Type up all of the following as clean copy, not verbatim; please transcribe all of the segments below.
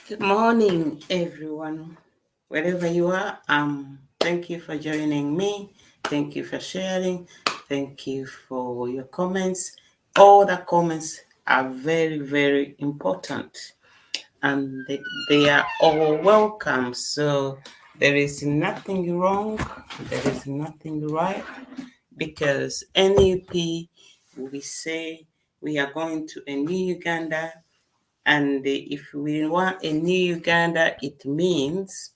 Good morning, everyone. Wherever you are, thank you for joining me. Thank you for sharing. Thank you for your comments. All the comments are very, very important, and they are all welcome. So there is nothing wrong. There is nothing right because NUP, we say we are going to a new Uganda, and if we want a new Uganda, it means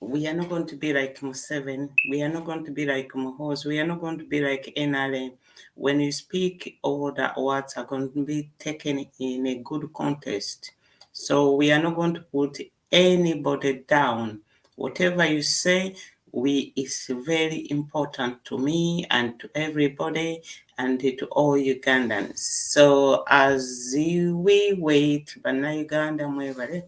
we are not going to be like Museveni. We are not going to be like Muhoozi. We are not going to be like NRM. When you speak, all the words are going to be taken in a good context. So we are not going to put anybody down. Whatever you say, is very important to me and to everybody and to all Ugandans. So as we wait, Bannayuganda mwebale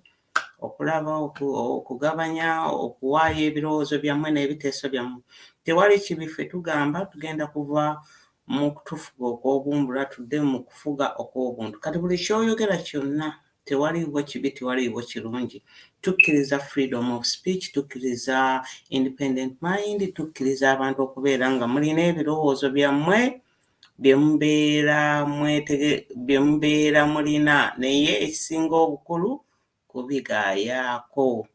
okulaba okugabanya okuwaayo ebirowoozo byammwe n'ebiteeso byammwe. Tewali kibi ffe tugamba tugenda kuva mu kutufuga okw'obumbula tudde mu kufuga okw'obuntu. Kati buli kyoyogera kyonna tewaliiwo kibi, tewaliiwo kirungi. Tukkiriza freedom of speech, tukkiriza independent mind, tukkiriza abantu okubeera nga mulina ebirowoozo byammwe bye mubeera mulina, naye ekisinga obukulu kubigaayaako.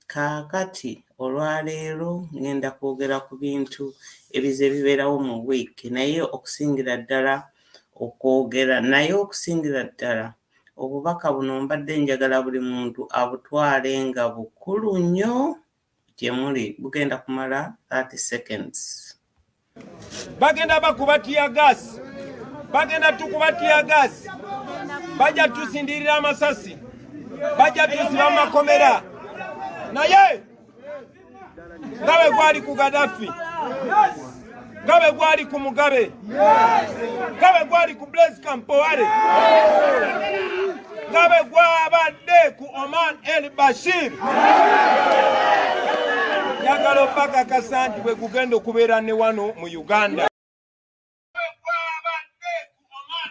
Kaakati olwaleero ngenda kwogera ku bintu ebize bibeerawo mu wiiki, naye okusingira ddala obubaka buno mbadde njagala buli muntu abutwale nga bukulu nnyo gye muli. Bugenda kumala 30 seconds. Bagenda bakuba tiyagasi, bagenda tukuba tiyagasi, bajja tusindirira amasasi, bajja tusiba makomera. Naye nga bwe gwali ku Gaddafi, nga bwe gwali ku Mugabe, nga bwe gwali ku Blaise Compaoré, nga bwe gwabadde ku Omar el-Bashir, njagala obakakasa nti bwe gugenda okubeera ne wano mu Uganda.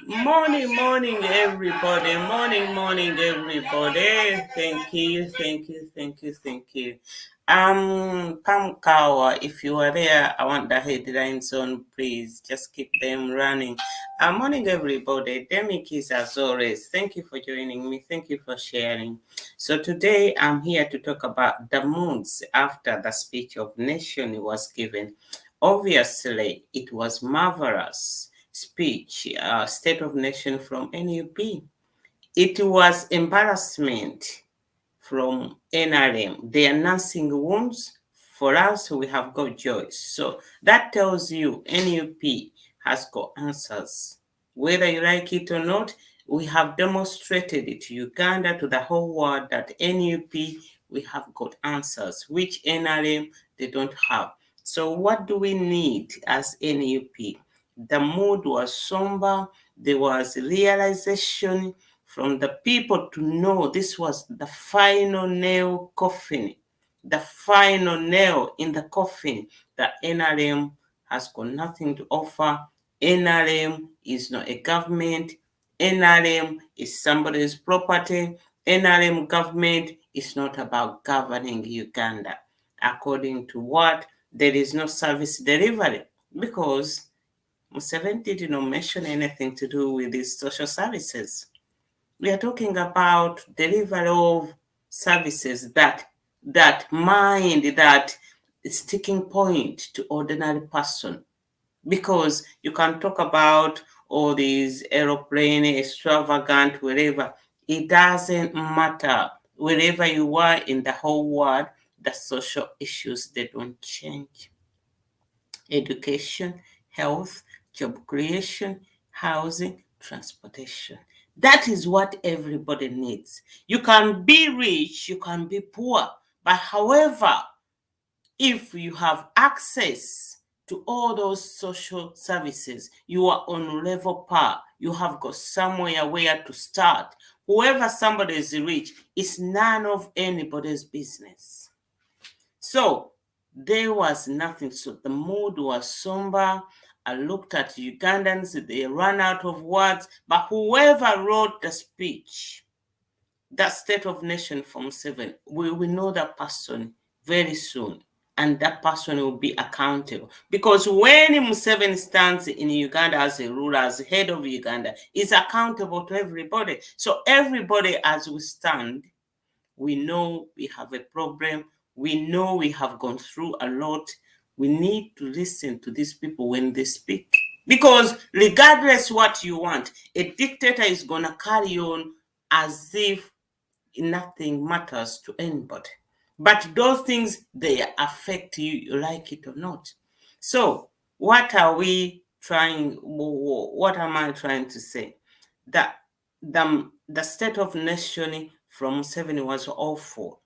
Morning, everybody. Morning, everybody. Thank you. Pam Kawa, if you are there, I want the headlines on, please. Just keep them running. Morning, everybody. Demikis, as always. Thank you for joining me. Thank you for sharing. So today, I'm here to talk about the moods after the speech of nation was given. Obviously, it was marvelous speech, State of Nation from NUP. It was embarrassment from NRM. They are nursing wounds. For us, we have got joy. So that tells you NUP has got answers. Whether you like it or not, we have demonstrated it to Uganda, to the whole world, that NUP, we have got answers, which NRM, they don't have. So what do we need as NUP? The mood was somber. There was realization from the people to know this was the final nail coffin, the final nail in the coffin, that NRM has got nothing to offer. NRM is not a government. NRM is somebody's property. NRM government is not about governing Uganda. According to what? There is no service delivery, because Museveni did not mention anything to do with these social services. We are talking about delivery of services that mind, that sticking point to ordinary person. Because you can talk about all these aeroplane, extravagant, wherever. It doesn't matter. Wherever you are in the whole world, the social issues, they don't change. Education, health, job creation, housing, transportation. That is what everybody needs. You can be rich, you can be poor, but however, if you have access to all those social services, you are on level par. You have got somewhere where to start. Whoever somebody is rich, it's none of anybody's business. So there was nothing. So the mood was somber. I looked at Ugandans, they ran out of words. But whoever wrote the speech, that state of nation from 7, we will know that person very soon, and that person will be accountable. Because when Museveni stands in Uganda as a ruler, as head of Uganda, is accountable to everybody. So everybody, as we stand, we know we have a problem. We know we have gone through a lot. We need to listen to these people when they speak. Because regardless what you want, a dictator is going to carry on as if nothing matters to anybody. But those things, they affect you, you like it or not. So what are we trying, what am I trying to say? That the state of nation from 70 was awful.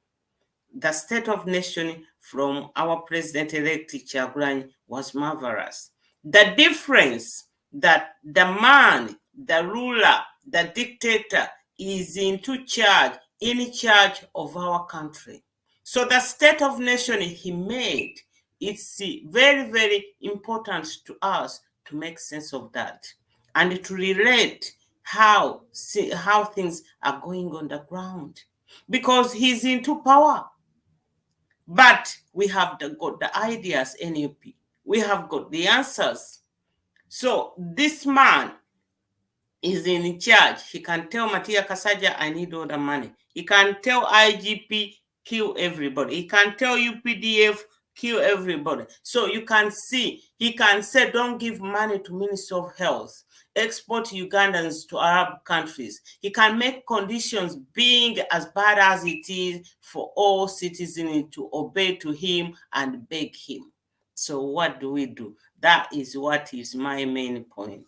The state of nation from our president-elect Kyagulanyi was marvelous. The difference that the man, the ruler, the dictator is in charge of our country. So the state of nation he made, it's very, very important to us to make sense of that and to relate how things are going on the ground, because he's into power. But we have got the ideas, NUP. We have got the answers. So this man is in charge. He can tell Matia Kasaja, I need all the money. He can tell IGP, kill everybody. He can tell UPDF, kill everybody. So you can see, he can say, don't give money to Minister of Health. Export Ugandans to Arab countries. He can make conditions being as bad as it is for all citizens to obey to him and beg him. So what do? That is what is my main point.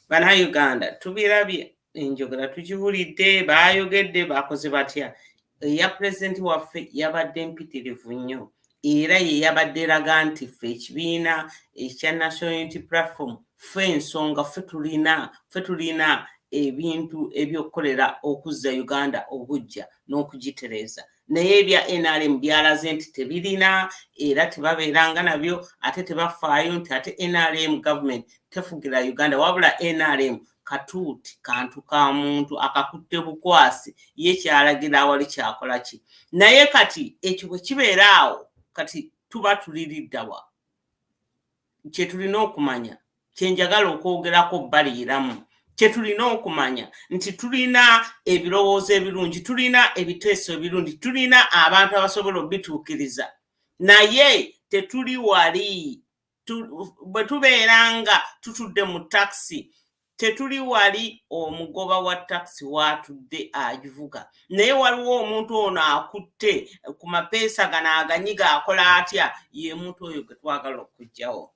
Bannayuganda tubirabye enjogera tukibulidde, baayogedde bakoze batya. Eya pulezidenti waffe yabadde mpitirivu nnyo era ye yabadde eraga nti ffe ekibiina ekya National Unity Platform ffe ensonga ffe tulina ebintu ebyokukolera okuzza Uganda obujja n'okugitereeza. Naye ebya NRM byalaze nti tebirina era tebabeeranga nabyo, ate tebafaayo nti ate NRM government tefugira Uganda, wabula NRM katuuti kantu ka muntu akakutte bukwasi, ye kyalagira awali kyakola ki. Naye kati ekyo bwe kibeeraawo, kati tuba tuliriddawa. Kye tulina okumanya, kye njagala okwogerako baliiramu, kye tulina okumanya nti tulina ebirowoozo ebirungi, tulina ebiteeso ebirungi, tulina abantu abasobola obituukiriza, naye tetuli wali. Bwe tubeeranga tutudde mu takisi, tetuli wali omugoba wa takisi waatudde agivuga, naye waliwo omuntu ono akutte ku mapeesa gano aganyiga akola atya, ye muntu oyo gwe twagala okugyawo.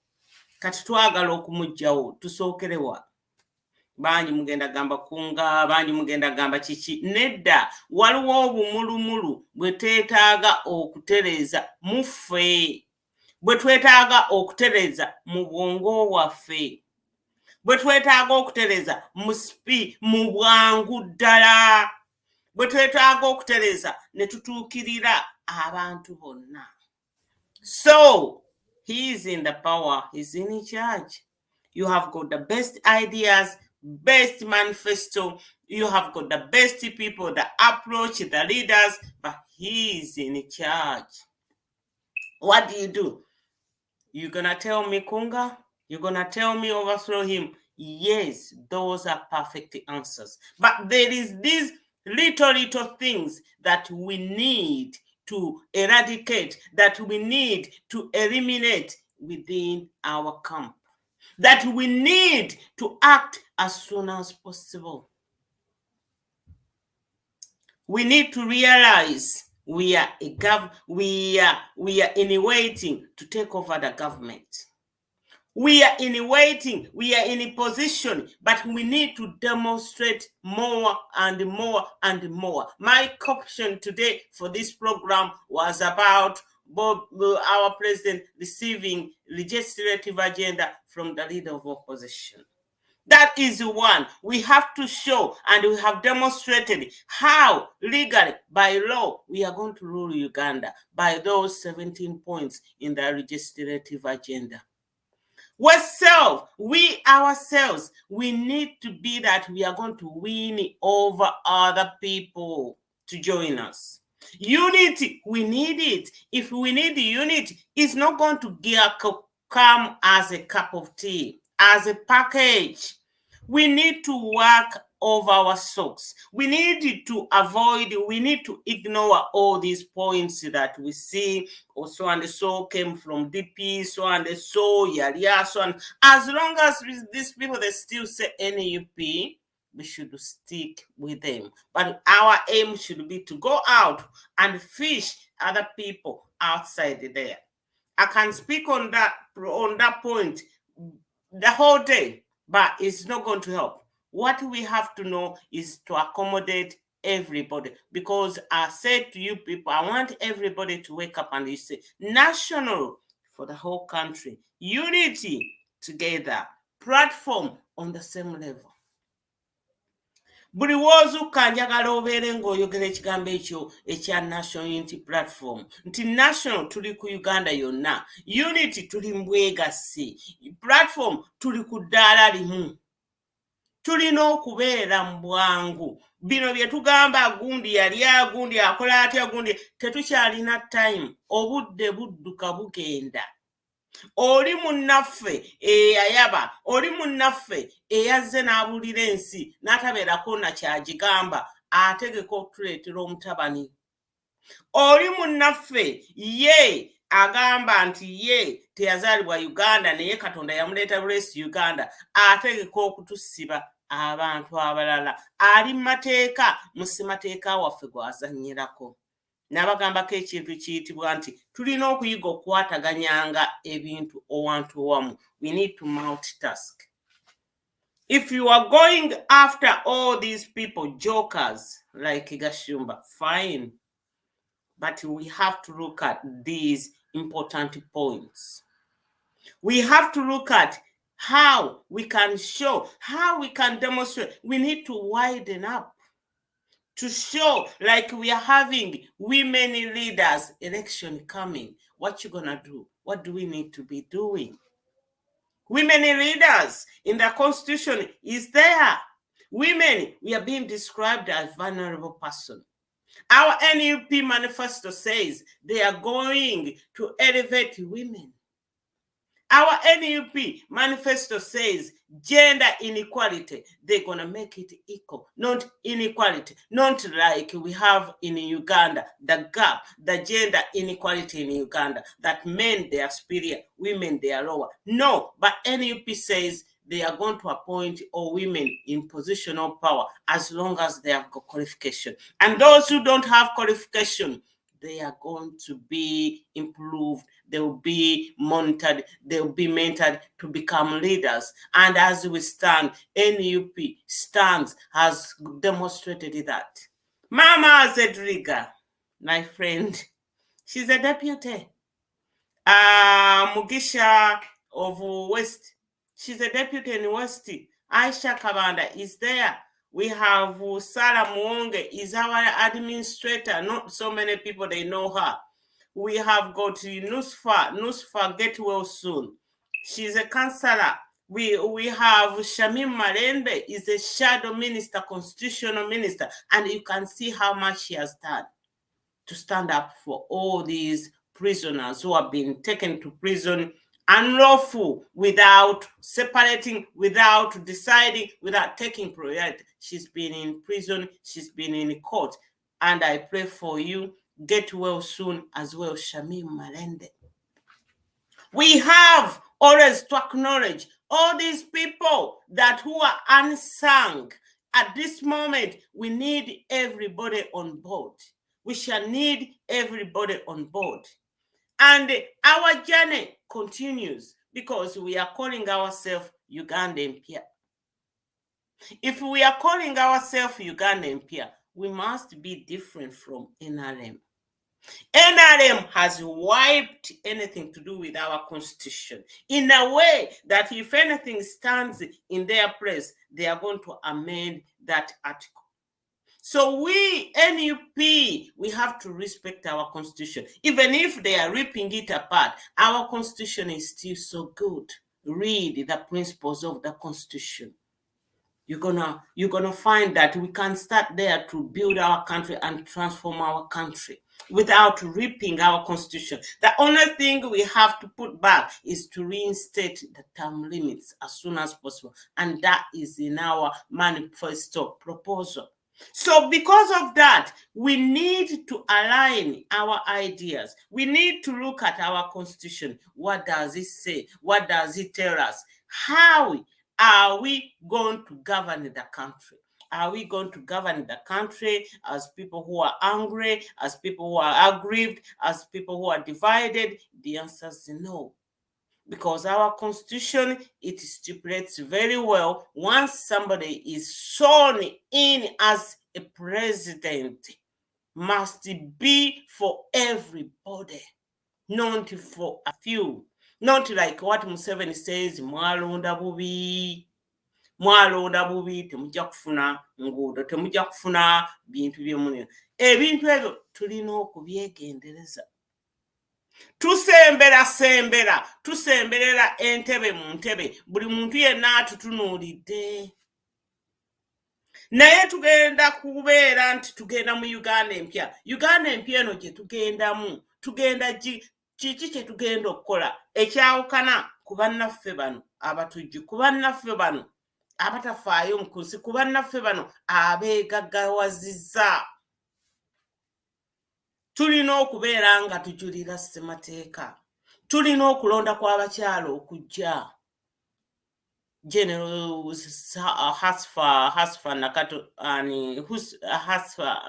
Kati twagala okumuggyawo tusookerewa. Bangi mugenda gamba kunga, bangi mugenda gamba kiki. Nedda, waliwo obumulumulu bwe twetaaga okutereeza mu ffe, bwe twetaaga okutereeza mu bwongo waffe, bwe twetaaga okutereeza mu bwangu ddala, bwe twetaaga okutereeza ne tutuukirira abantu bonna. So he is in the power, he's in charge. You have got the best ideas, best manifesto, you have got the best people, the approach, the leaders, but he is in charge. What do? You're gonna tell me Kunga? You're gonna tell me overthrow him? Yes, those are perfect answers. But there is these little things that we need to eradicate, that we need to eliminate within our camp, that we need to act as soon as possible. We need to realize we are in waiting to take over the government. We are in waiting, we are in a position, but we need to demonstrate more and more and more. My caption today for this program was about our president receiving legislative agenda from the leader of opposition. That is one. We have to show, and we have demonstrated how legally, by law, we are going to rule Uganda by those 17 points in the legislative agenda. We ourselves, we need to be that we are going to win over other people to join us. Unity, we need it. If we need unity, it's not going to come as a cup of tea, as a package. We need to work over our socks. We need to ignore all these points that we see. Oh, so and so came from DP, so and so, yeah, so and as long as these people they still say NUP, we should stick with them. But our aim should be to go out and fish other people outside there. I can speak on that point the whole day, but it's not going to help. What we have to know is to accommodate everybody, because I said to you people, I want everybody to wake up and you say national for the whole country, unity together, platform on the same level. Buli woozuuka njagala obeere ng'oyogera ekigambo ekyo ekya national unity platform nti national tuli ku Uganda yonna, unity tuli mbwegassi, platform tuli ku ddaala limu. Tulina okubeera mu bwangu. Bino bye tugamba gundi yali agundi akola atya gundi, tetukyalina time. Obudde budduka bugenda. Oli munnaffe eyayaba, oli munnaffe eyazze n'abulira ensi n'atabeerako na kyagigamba, ategeka okutuleetera omutabani. Oli munnaffe ye agamba nti ye teyazaalibwa Uganda naye Katonda yamuleeta bulesi Uganda, ategeka okutusiba abantu abalala. Ali mu mateeka, mu ssemateeka waffe gw'azannyirako. Nabagambako ekintu kiyitibwa nti tulina okuyiga okukwataganyanga ebintu owantu owamu. We need to multitask. If you are going after all these people, jokers like Gashumba, fine. But we have to look at these important points. We have to look at how we can show, how we can demonstrate. We need to widen up to show, like we are having women leaders election coming. What you gonna do? What do we need to be doing? Women leaders in the constitution is there. Women, we are being described as vulnerable person. Our NUP manifesto says they are going to elevate women. Our NUP manifesto says gender inequality, they're going to make it equal, not inequality, not like we have in Uganda, the gap, the gender inequality in Uganda, that men they are superior, women they are lower. No, but NUP says they are going to appoint all women in position of power as long as they have got qualification. And those who don't have qualification, they are going to be improved, they will be monitored, they will be mentored to become leaders. And as we stand, NUP stands, has demonstrated that. Mama Zedriga, my friend, she's a deputy. Mugisha of West, she's a deputy in West. Aisha Kabanda is there. We have Sarah Muonge is our administrator. Not so many people, they know her. We have got Nusfa, get well soon. She's a counselor. We have Shamim Marende is a shadow minister, constitutional minister. And you can see how much she has done to stand up for all these prisoners who have been taken to prison unlawful, without separating, without deciding, without taking priority. She's been in prison, she's been in court. And I pray for you, get well soon as well, Shamim Malende. We have always to acknowledge all these people that who are unsung. At this moment, we need everybody on board. We shall need everybody on board. And our journey continues because we are calling ourselves Ugandan Pia. If we are calling ourselves Ugandan Pia, we must be different from NRM. NRM has wiped anything to do with our constitution in a way that if anything stands in their place, they are going to amend that article. So we, NUP, we have to respect our constitution. Even if they are ripping it apart, our constitution is still so good. read the principles of the Constitution, you're gonna find that we can start there to build our country and transform our country without ripping our Constitution. The only thing we have to put back is to reinstate the term limits as soon as possible, and that is in our manifesto proposal. So because of that, we need to align our ideas. We need to look at our Constitution. What does it say? What does it tell us? How are we going to govern the country? Are we going to govern the country as people who are angry, as people who are aggrieved, as people who are divided? The answer is no. Because our Constitution, it stipulates very well, once somebody is sworn in as a president, must be for everybody, not for a few. Not like what Museveni says, mwalonda bubi, mwalonda bubi, temujja kufuna nguudo, temujja kufuna bintu by'emunene. Ebintu ebyo tulina okubyegendereza. Tusemberera entebe mu ntebe, buli muntu yenna atutunuulidde. Naye tugenda kubeera nti tugenda mu Uganda empya. Uganda empya eno gye tugendamu, tugenda kiki kye tugenda okukola ekyawukana ku bannaffe bano abatujju, ku bannaffe bano abatafaayo mu kunsi, ku bannaffe bano abeegaggawazizza. Tulina okubeera nga tujulira ssemateeka. Tulina okulonda kw'abakyala okujja. General Hasfa Nakato Hasfa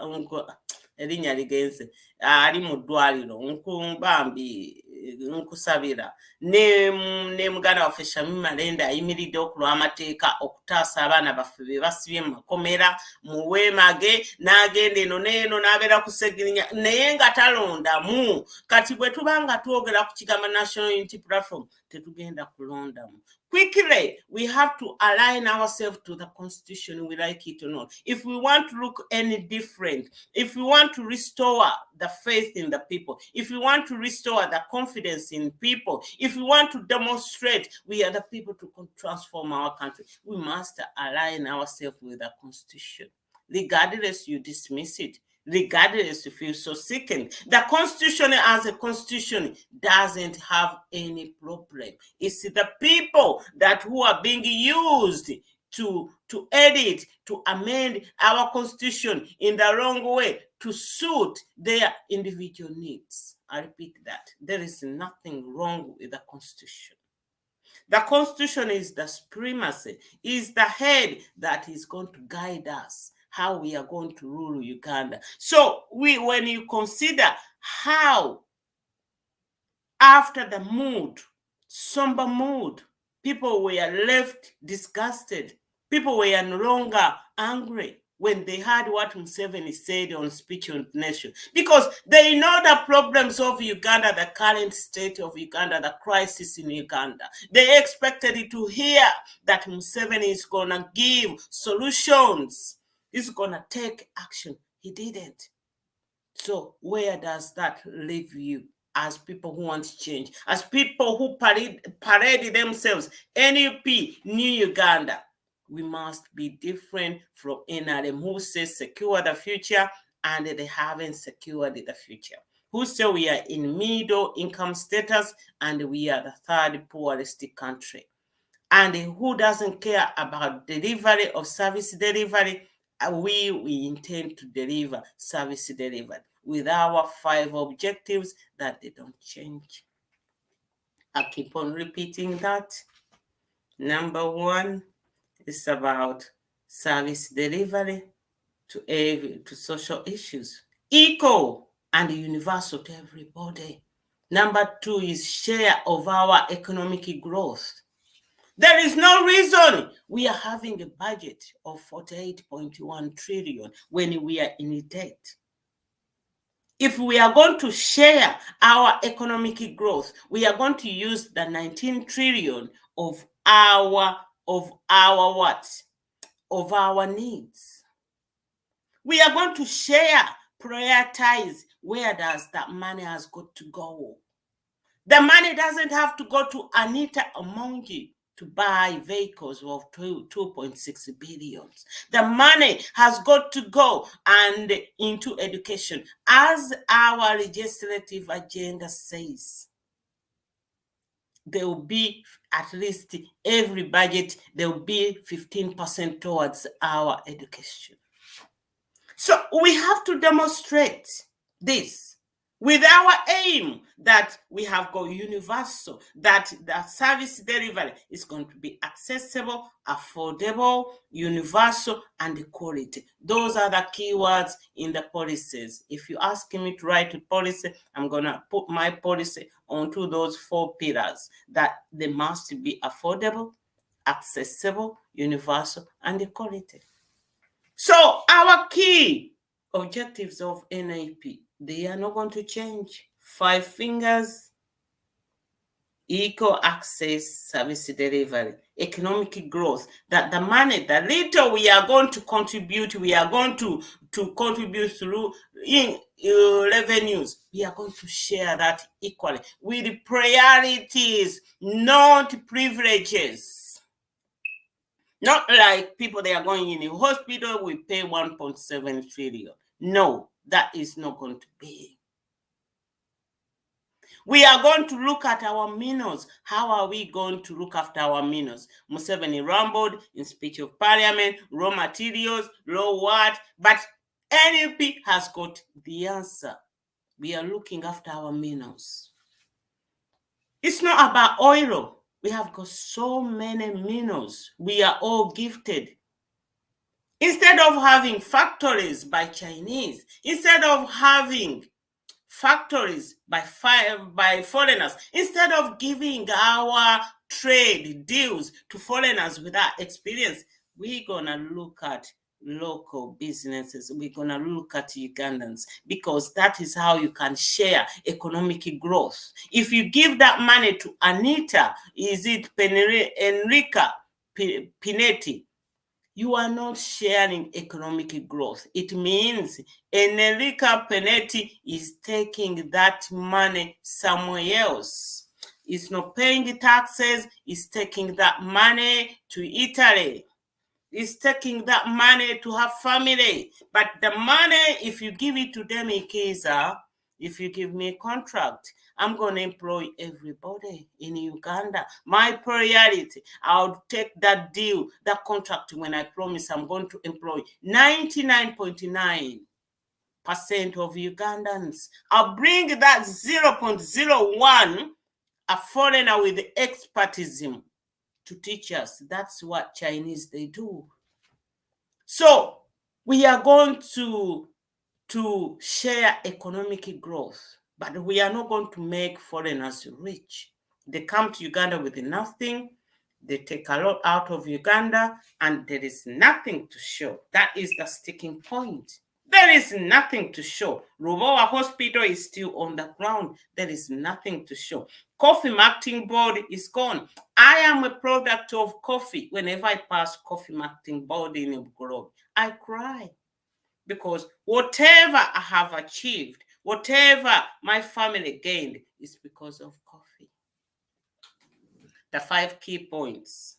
erinnya ligenze ali mu ddwaliro nkumbambi nkusabira ne muganda waffe Shamim Malenda ayimiridde okulw'amateeka okutaasa abaana baffe be basibye mu makomera mu weemage n'agenda eno n'eno n'abeera ku Segirinya naye nga talondamu. Kati bwe tuba nga twogera ku kigambo National Unity Platform tetugenda kulondamu. Quickly, we have to align ourselves to the Constitution, we like it or not. If we want to look any different, if we want to restore the faith in the people, if we want to restore the confidence in people, if we want to demonstrate we are the people to transform our country, we must align ourselves with the Constitution. Regardless you dismiss it, regardless if you so second, the Constitution as a Constitution doesn't have any problem. It's the people that who are being used to edit, to amend our Constitution in the wrong way to suit their individual needs. I repeat that. There is nothing wrong with the Constitution. The Constitution is the supremacy, is the head that is going to guide us how we are going to rule Uganda. So when you consider how after the mood, somber mood, people were left disgusted, people were no longer angry when they heard what Museveni said on Speech on the Nation, because they know the problems of Uganda, the current state of Uganda, the crisis in Uganda. They expected to hear that Museveni is going to give solutions. He's going to take action. He didn't. So where does that leave you as people who want change, as people who parade themselves, NUP, New Uganda? We must be different from NRM who says secure the future and they haven't secured the future. Who say we are in middle income status and we are the third poorest country. And who doesn't care about delivery of service delivery? We intend to deliver service delivery with our 5 objectives that they don't change. I keep on repeating that. Number 1 is about service delivery to social issues, equal and universal to everybody. Number 2 is share of our economic growth. There is no reason we are having a budget of 48.1 trillion when we are in debt. If we are going to share our economic growth, we are going to use the 19 trillion of our needs. We are going to share, prioritize where does that money has got to go. The money doesn't have to go to Anita Omongi to buy vehicles of 2.6 billion. The money has got to go and into education, as our legislative agenda says. There will be at least every budget, there will be 15% towards our education. So we have to demonstrate this with our aim that we have got universal, that the service delivery is going to be accessible, affordable, universal, and quality. Those are the keywords in the policies. If you ask me to write a policy, I'm going to put my policy onto those 4 pillars, that they must be affordable, accessible, universal, and quality. So our key objectives of NAP, they are not going to change. 5 fingers, equal access, service delivery, economic growth, that the money, the little we are going to contribute, we are going to contribute through in revenues, we are going to share that equally with priorities, not privileges. Not like people, they are going in a hospital, we pay 1.7 trillion. No, that is not going to be. We are going to look at our minerals. How are we going to look after our minerals? Museveni rambled in speech of parliament, raw materials, low what, but NUP has got the answer. We are looking after our minerals. It's not about oil. We have got so many minerals. We are all gifted. Instead of having factories by Chinese, instead of having factories by foreigners, instead of giving our trade deals to foreigners without experience, we're gonna look at local businesses. We're gonna look at Ugandans, because that is how you can share economic growth. If you give that money to Anita, is it Enrica Pinetti, you are not sharing economic growth. It means Enrica Pinetti is taking that money somewhere else. It's not paying taxes, it's taking that money to Italy. It's taking that money to her family. But the money, if you give it to them in Keza, if you give me a contract, I'm going to employ everybody in Uganda. My priority, I'll take that deal, that contract, when I promise I'm going to employ 99.9% of Ugandans. I'll bring that 0.01, a foreigner with expertism, to teach us. That's what Chinese, they do. So we are going to share economic growth, but we are not going to make foreigners rich. They come to Uganda with nothing, they take a lot out of Uganda, and there is nothing to show. That is the sticking point. There is nothing to show. Rubowa Hospital is still on the ground. There is nothing to show. Coffee Marketing Board is gone. I am a product of coffee. Whenever I pass Coffee Marketing Board in a globe, I cry. Because whatever I have achieved, whatever my family gained, is because of coffee. The 5 key points.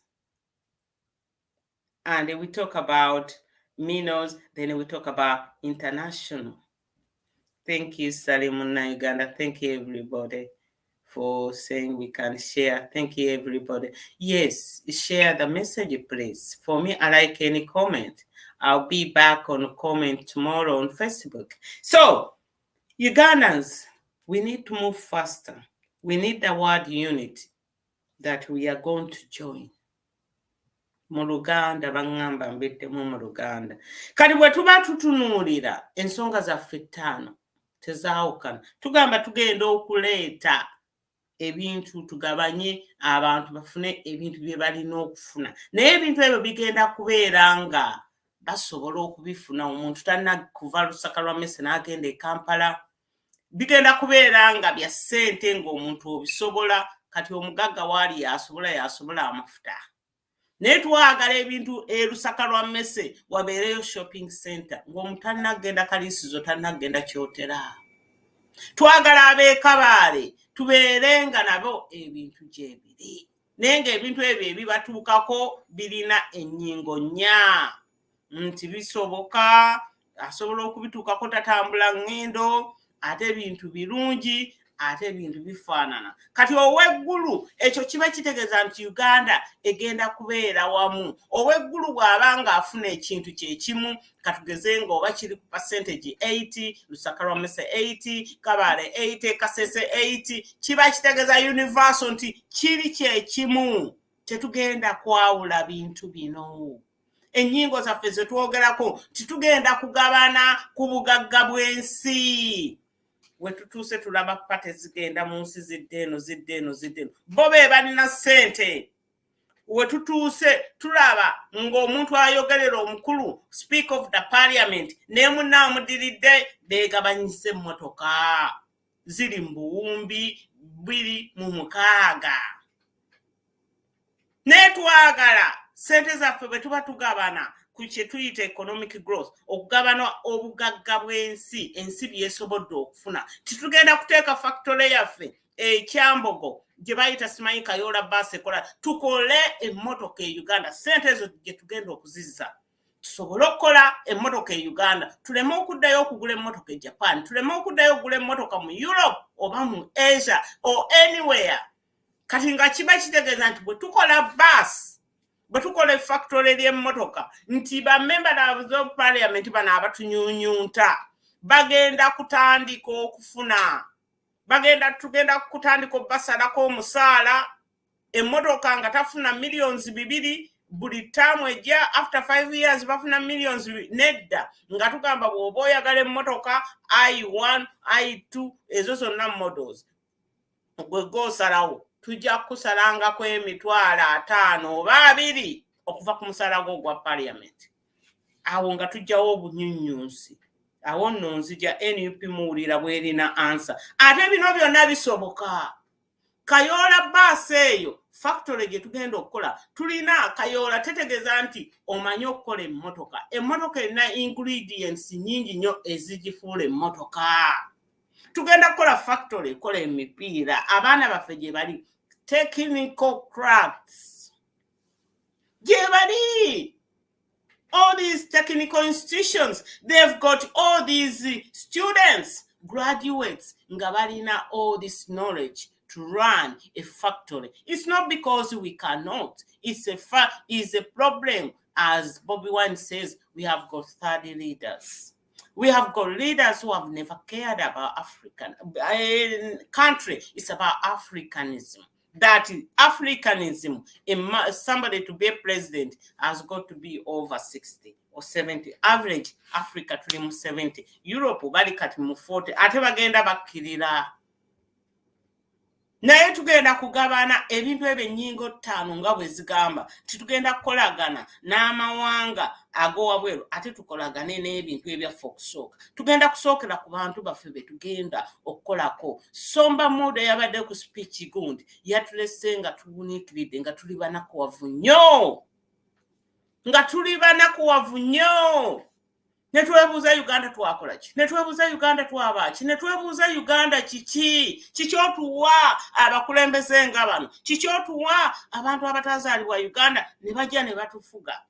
And then we talk about minerals, then we talk about international. Thank you, Salimuna Uganda. Thank you, everybody, for saying we can share. Thank you, everybody. Yes, share the message, please. For me, I like any comment. I'll be back on comment tomorrow on Facebook. So, Ugandans, we need to move faster. We need the word unity that we are going to join. Mu Luganda bangamba mbeddemu mu Luganda. Kati bwe tuba tutunuulira ensonga zaffe 5 tezaawukana, tugamba tugenda okuleeta ebintu, tugabanye abantu bafune ebintu bye balina okufuna, naye ebintu ebyo bigenda kubeera nga basobola okubifuna. Omuntu talina kuva Lusaka lwa Mmese n'agenda e Kampala. Bigenda kubeera nga bya ssente, ng'omuntu obisobola. Kati omugagga waali yasobola amafuta. Naye twagala ebintu Lusaka lwa Mmese wabeereyo shopping center, ng'omuntu talina kugenda Kaliisizo, talina kugenda Kyotera. Twagala ab'e Kabaale tubeerenga nabo ebintu gyebiri naye ng'ebintu ebyo ebibatuukako birina ennyingo nnya nti bisoboka asobola okubituukako tatambula ngendo ate ebintu birungi ate ebintu bifaanana kati ow'eggulu ekyo kiba kitegeeza nti Uganda egenda kubeera wamu ow'eggulu bw'aba ng'afuna ekintu kye kimu katugeze ng'oba kiri ku percentage 80 Lusaka Lwamese 80 Kabale 80 Kasese 80 kiba kitegeeza universal nti kiri kye kimu tetugenda kwawula bintu bino ennyingo zaffe ze twogerako titugenda kugabana ku bugagga bw'ensi we tutuuse tulaba pate zigenda mu nsi zidde eno bo be balina ssente we tutuuse tulaba ng'omuntu ayogerera omukulu speak of the parliament ne munna amudiridde beegabanyisa emmotoka ziri mu buwumbi 26 naye twagala ssente zaffe bwe tuba tugabana ku kye tuyita economic growth okugabana obugagga bw'ensi ensi byesobodde okufuna titugenda kuteeka factory yaffe ekyambogo gye bayita simanyi Kayoola bus ekola tukole emmotoka e Uganda ssente ezo gye tugenda okuzizza tusobole okukola emmotoka e Uganda tuleme okuddayo okugula emmotoka e Japan tuleme okuddayo okugula emmotoka mu Europe oba mu Asia or anywhere kati nga kiba kitegeeza nti bwe tukola bus bwe tukola factory ly'emmotoka nti bammemba of parliament bano abatunyuunyunta bagenda kutandika okufuna tugenda kutandika obasalako omusaala emmotoka nga tafuna millions 2 buli taamu ejja after 5 years bafuna millions nedda nga tugamba bw'oba oyagala emmotoka I1 I2 ezo zonna models gwe gosalawo tujja kusalangako emitwalo 5 oba 2 okuva ku musalago gwa parliament awo nga tujjawo obunyunyunsi awo nno nzija NUP muwulira bwerina ansa ate bino byonna bisoboka Kayoola bus eyo factory gye tugenda okukola tulina Kayoola tetegeeza nti omanyi okukola emmotoka erina ingredients nyingi nnyo ezigifuula emmotoka tugenda kukola factory ekola emipiira abaana baffe gye bali technical crafts gye bali all these technical institutions they've got all these students graduates nga balina all this knowledge to run a factory it's not because we cannot it's a problem as Bobby Wine says we have got 30 leaders. We have got leaders who have never cared about African country. It's about Africanism. That Africanism, somebody to be a president has got to be over 60 or 70. Average Africa to 70. Europe bali kati mu 40. Ate bagenda bakkirira. Naye tugenda kugabana ebintu eby'ennyingo 5 nga bwe zigamba titugenda kukolagana n'amawanga ag'owabweru ate tukolagane n'ebintu ebyaffe okusooka tugenda kusookera ku bantu baffe be tugenda okukolako Somba Mude yabadde ku speech gundi yatulese nga tuwuniikiridde nga tuli banakuwavu nnyo netwebuuza Uganda twakola ki netwebuuza Uganda twabaki netwebuuza Uganda kiki otuwa abakulembeze nga bano kiki otuwa abantu abatazaalibwa Uganda ne bajja ne batufuga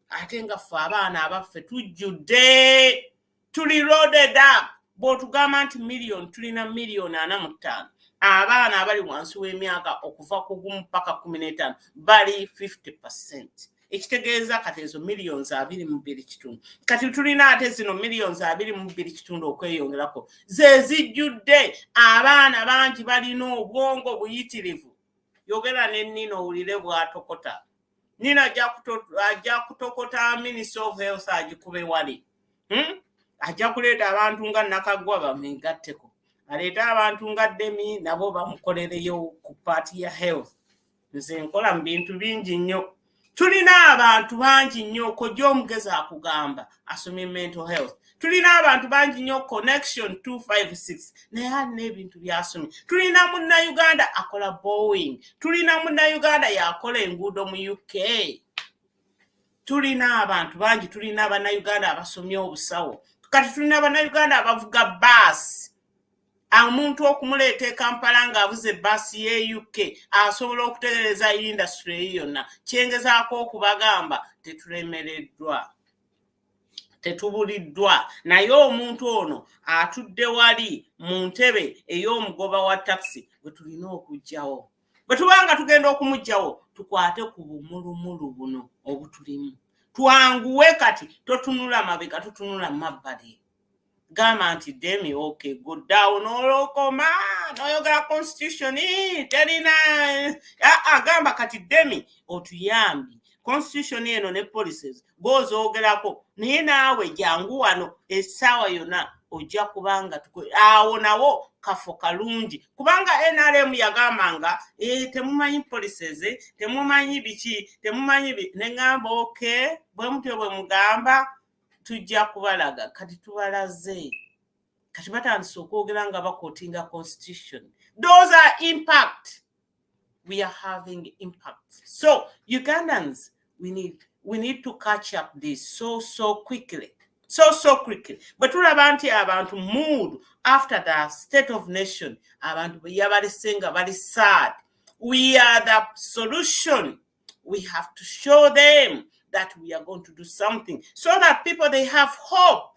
ate nga ffe abaana abaffe tujjudde tuli loaded up bw'otugamba nti tulina 45 abaana abali wansi w'emyaka okuva ku 1 mpaka 15 bali 50%. Ekitegeeza kati ezo millions 22 kati tulina ate zino millions 22 okweyongerako ze zijjudde abaana bangi balina obwongo buyitirivu yogera ne Nino owulire bw'atokota Nino ajja kutokota Minister of Health agikube wali ajja kuleeta abantu nga Nakagwa bamengatteko aleeta abantu nga Demi nabo bamukolereyo ku party ya health nze nkola mu bintu bingi nnyo tulina abantu bangi nnyo kojja omugezi akugamba asomye mental health tulina abantu bangi nnyo connection 256 naye alina ebintu byasomye tulina Munnayuganda akola Boeing tulina Munnayuganda yakola enguudo mu UK tulina abantu bangi tulina Abannayuganda abasomye obusawo kati tulina Abannayuganda abavuga baasi omuntu okumuleeta e Kampala ng'avuze bbaasi y'e UK asobola okutegereza industry eyo yonna. Kyengezaako okubagamba tetulemereddwa, tetubuliddwa, naye omuntu ono atudde wali mu ntebe ey'omugoba wa taxi bwe tulina okuggyawo. Bwe tubanga tugenda okumuggyawo tukwate ku bumulumulu buno obutulimu, twanguwe kati, totunula mabega, tutunula mabbali. Gamba nti Demi, okay, good down, olokoma, noyogera constitution, terina, gamba kati Demi, otuyambi. Constitution eno ne policies gozoogerako, naye naawe jangu wano essaawa yonna ojja kubanga awo nawo kafo kalungi, kubanga NRM yagambanga temumanyi policies, temumanyi biki, temumanyi ne ngamba okay, bwe mutyo bwe mugamba tujja kubalaga. Kati tubalaze, kati batandise okwogera nga bakootinga constitution. Those are impact. We are having impact. So Ugandans, we need to catch up this so quickly. So quickly. But tulaba nti abantu mood after the state of nation, abantu yabalisenga bali sad. We are the solution. We have to show them that we are going to do something so that people, they have hope.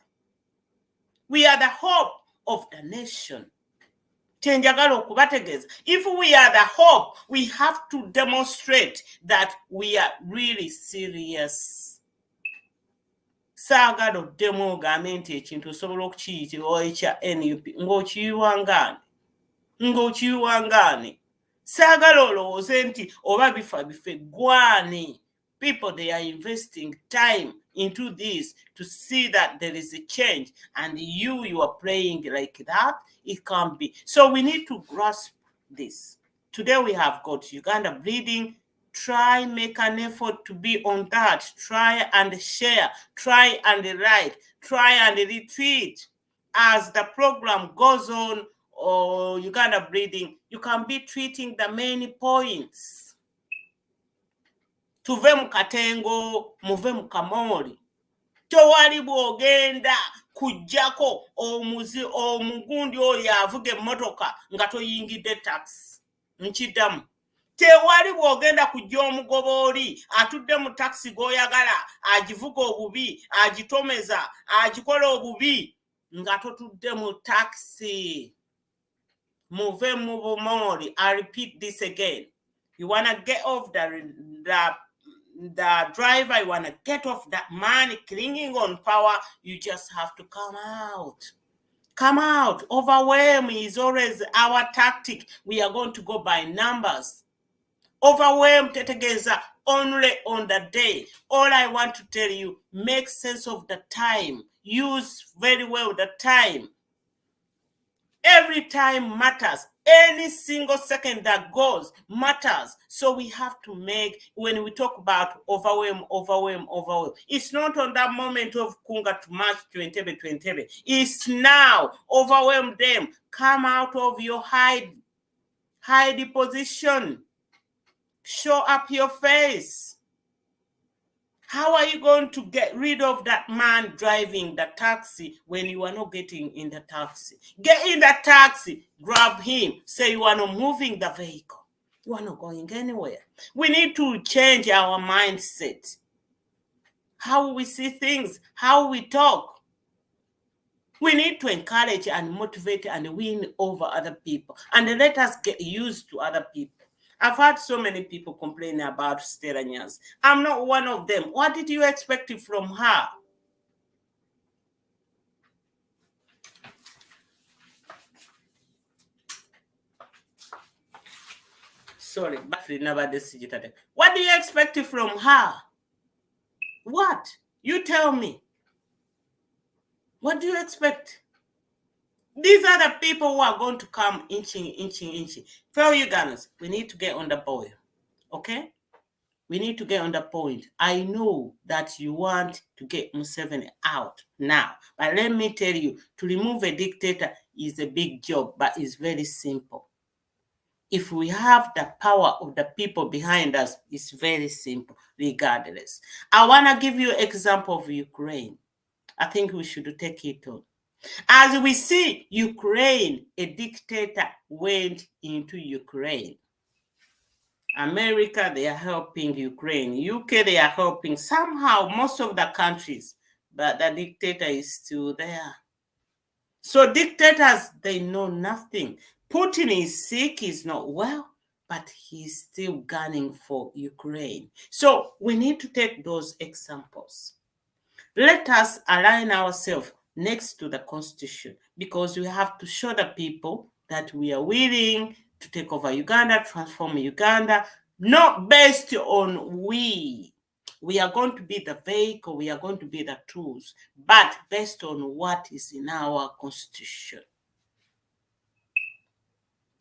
We are the hope of the nation. If we are the hope, we have to demonstrate that we are really serious. Saagala oddemu ogambe nti ekintu osobola okukiyitibwa ekya NUP ng'okiyiwangaane. Saagala olowooze nti oba bifa bife gwane. People, they are investing time into this to see that there is a change, and you are playing like that. It can't be. So we need to grasp this. Today we have got Uganda bleeding. Try make an effort to be on that. Try and share. Try and write. Try and retweet. As the program goes on, or Uganda bleeding, you can be tweeting the main points. Tuve mu katengo, muve mu kamoli. Towali bwogenda kujjako omugundi oyo avuga emmotoka nga toyingidde taxi. Nkiddamu. Tewali bwogenda kujja omugoba oli atudde mu taxi g'oyagala agivuga obubi, agitomeza, agikola obubi nga totudde mu taxi. Muve mu bumoli. I repeat this again. You want to get off the driver, you want to get off that man clinging on power, you just have to come out. Come out. Overwhelm is always our tactic. We are going to go by numbers. Overwhelm tetegeza only on the day. All I want to tell you, make sense of the time. Use very well the time. Every time matters. Any single second that goes matters. So we have to make, when we talk about overwhelm, it's not on that moment of Kunga to March 2020. It's now. Overwhelm them. Come out of your hide position. Show up your face. How are you going to get rid of that man driving the taxi when you are not getting in the taxi? Get in the taxi, grab him, say you are not moving the vehicle. You are not going anywhere. We need to change our mindset. How we see things, how we talk. We need to encourage and motivate and win over other people. And let us get used to other people. I've had so many people complain about Stella Nyas. I'm not one of them. What did you expect from her? Sorry, what do you expect from her? What? You tell me. What do you expect? These are the people who are going to come inching. Fellow Ugandans, we need to get on the boil, okay? We need to get on the point. I know that you want to get Museveni out now, but let me tell you, to remove a dictator is a big job, but it's very simple. If we have the power of the people behind us, it's very simple, regardless. I want to give you an example of Ukraine. I think we should take it on. As we see Ukraine, a dictator went into Ukraine. America, they are helping Ukraine. UK, they are helping somehow most of the countries, but the dictator is still there. So dictators, they know nothing. Putin is sick, he's not well, but he's still gunning for Ukraine. So we need to take those examples. Let us align ourselves next to the Constitution, because we have to show the people that we are willing to take over Uganda, transform Uganda, not based on we. We are going to be the vehicle, we are going to be the tools, but based on what is in our Constitution.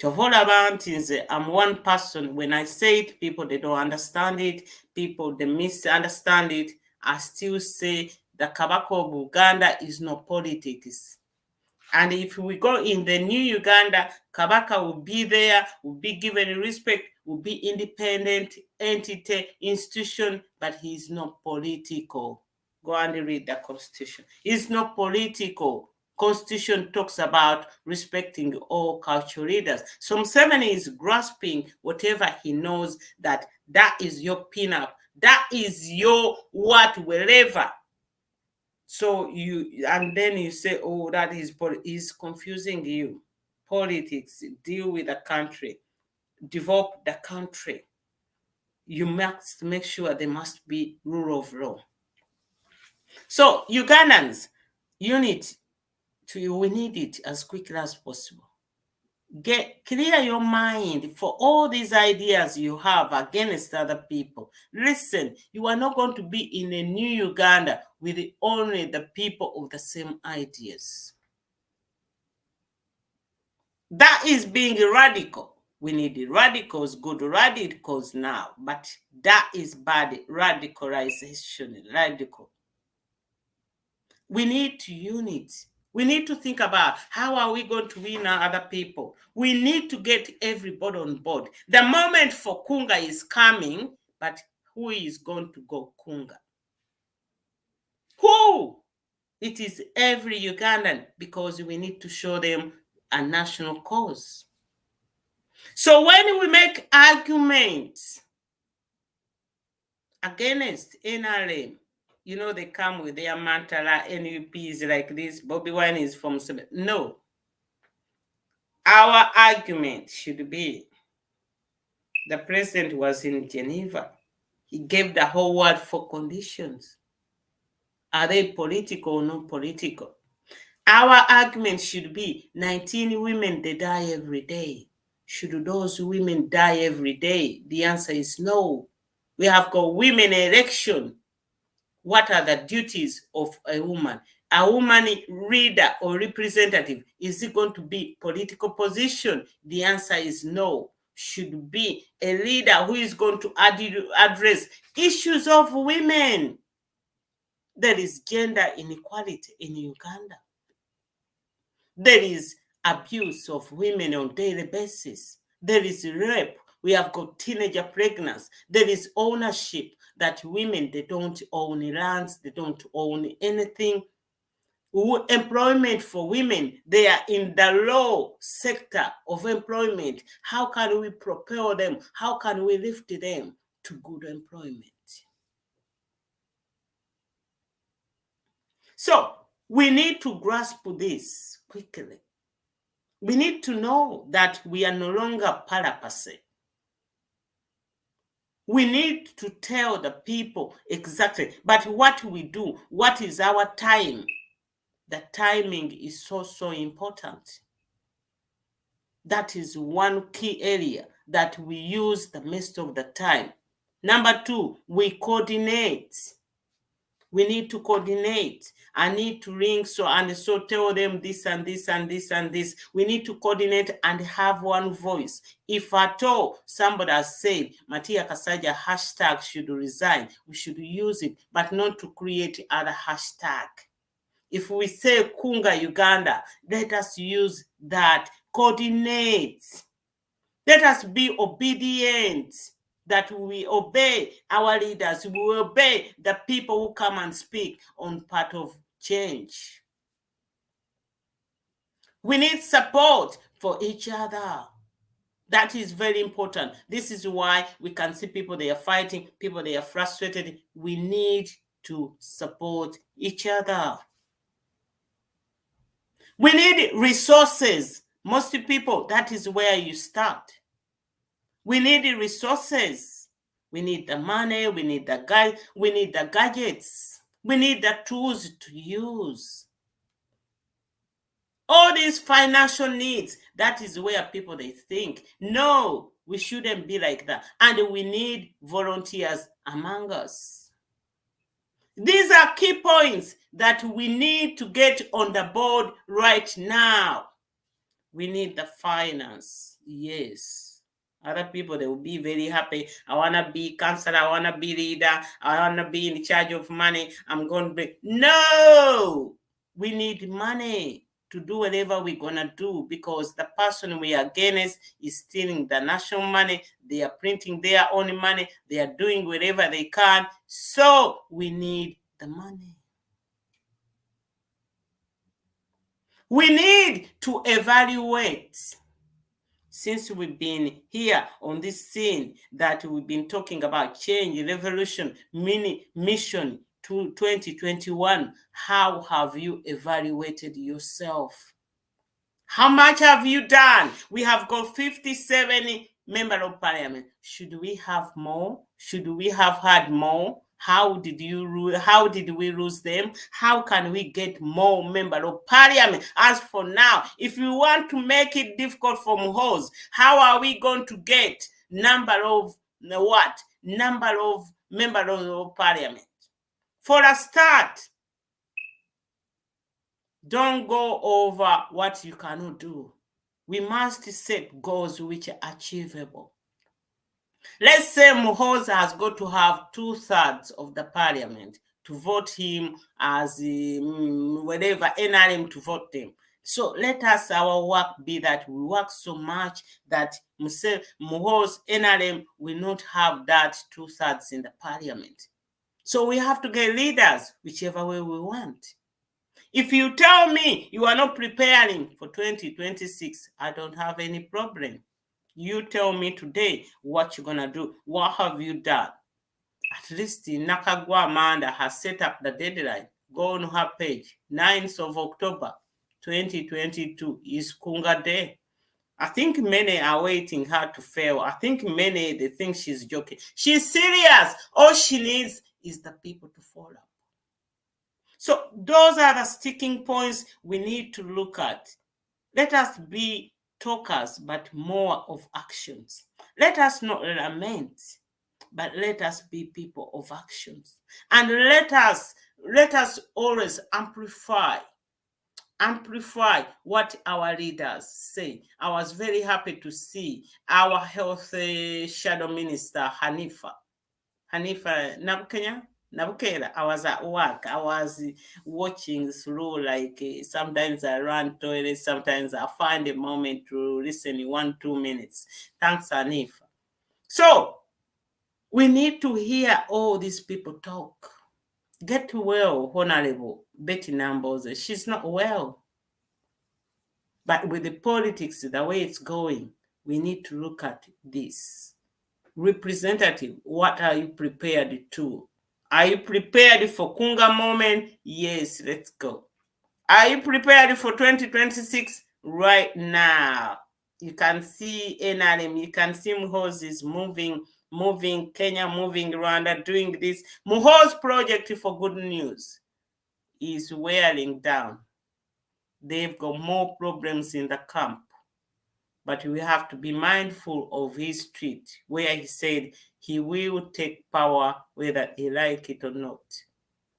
Chovola Mountains, I'm one person. When I say it, people, they don't understand it. People, they misunderstand it. I still say the Kabako of Uganda is not politics. And if we go in the new Uganda, Kabaka will be there, will be given respect, will be independent entity, institution, but he is not political. Go and read the Constitution. It's not political. Constitution talks about respecting all cultural leaders. So Museveni is grasping whatever he knows that is your pinup, that is your what, wherever. So and then you say, oh, that is confusing you. Politics, deal with the country, develop the country. You must make sure there must be rule of law. So Ugandans, we need it as quickly as possible. Clear your mind for all these ideas you have against other people. Listen, you are not going to be in a new Uganda with only the people of the same ideas. That is being radical. We need radicals, good radicals now, but that is bad radicalization, radical. We need to unite. We need to think about how are we going to win other people. We need to get everybody on board. The moment for Kunga is coming, but who is going to go Kunga? Who? It is every Ugandan, because we need to show them a national cause. So when we make arguments against NRM, they come with their mantra, NUPs like this, Bobby Wine is from... No. Our argument should be, the president was in Geneva. He gave the whole world 4 conditions. Are they political or not political? Our argument should be 19 women, they die every day. Should those women die every day? The answer is no. We have got women election. What are the duties of a woman? A woman leader or representative, is it going to be political position? The answer is no. Should be a leader who is going to address issues of women. There is gender inequality in Uganda. There is abuse of women on a daily basis. There is rape. We have got teenager pregnancy. There is ownership, that women, they don't own lands, they don't own anything. Employment for women, they are in the low sector of employment. How can we propel them? How can we lift them to good employment? So we need to grasp this quickly. We need to know that we are no longer parapase. We need to tell the people exactly, but what we do, what is our time? The timing is so important. That is one key area that we use the most of the time. Number 2, we coordinate. We need to coordinate. I need to ring so tell them this and this and this and this. We need to coordinate and have one voice. If at all somebody has said Matia Kasaija hashtag should resign, we should use it, but not to create other hashtag. If we say Kunga Uganda, let us use that. Coordinate. Let us be obedient, that we obey our leaders, we obey the people who come and speak on part of change. We need support for each other. That is very important. This is why we can see people, they are fighting, people, they are frustrated. We need to support each other. We need resources. Most people, that is where you start. We need the resources. We need the money, we need the gadgets. We need the tools to use. All these financial needs, that is where people, they think, no, we shouldn't be like that. And we need volunteers among us. These are key points that we need to get on the board right now. We need the finance, yes. Other people, they will be very happy. I want to be counselor, I want to be leader, I want to be in charge of money, I'm going to be. No! We need money to do whatever we're going to do, because the person we are against is stealing the national money. They are printing their own money. They are doing whatever they can. So we need the money. We need to evaluate. Since we've been here on this scene, that we've been talking about change, revolution, mission to 2021, how have you evaluated yourself? How much have you done? We have got 57 members of parliament. Should we have more? Should we have had more? How did we lose them? How can we get more members of parliament? As for now, if we want to make it difficult for Muhoozi, how are we going to get number of members of parliament? For a start, don't go over what you cannot do. We must set goals which are achievable. Let's say Muhoozi has got to have 2/3 of the parliament to vote him as whatever, NRM to vote him. So let us, our work be that we work so much that Muhoozi NRM will not have that 2/3 in the parliament. So we have to get leaders whichever way we want. If you tell me you are not preparing for 2026, I don't have any problem. You tell me today what you're going to do. What have you done? At least Nakagwa Amanda has set up the deadline. Go on her page. 9th of October 2022 is Kunga Day. I think many are waiting her to fail. I think many, they think she's joking. She's serious. All she needs is the people to follow. So those are the sticking points we need to look at. Let us be talkers, but more of actions. Let us not lament, but let us be people of actions. And let us always amplify what our leaders say. I was very happy to see our health shadow minister, Hanifa Nabukela. I was at work. I was watching through, like sometimes I run toilet, sometimes I find a moment to listen 1-2 minutes. Thanks, Hanifa. So we need to hear all these people talk. Get well, Honorable Betty Namboze. She's not well. But with the politics, the way it's going, we need to look at this. Representative, what are you prepared to? Are you prepared for Kunga moment? Yes, let's go. Are you prepared for 2026? Right now. You can see NRM, you can see Muhoozi is moving Kenya, moving Rwanda, doing this. Muhoozi project for good news is wearing down. They've got more problems in the camp. But we have to be mindful of his tweet where he said he will take power whether he like it or not.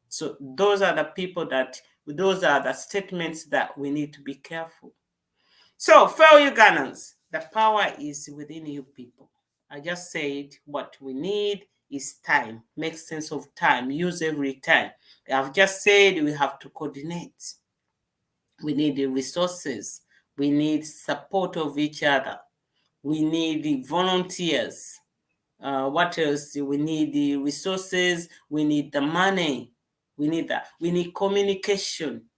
So those are the statements that we need to be careful. So fellow Ugandans, the power is within you people. I just said what we need is time. Make sense of time. Use every time. I've just said we have to coordinate. We need the resources. We need support of each other. We need the volunteers. What else? We need the resources. We need the money. We need that. We need communication.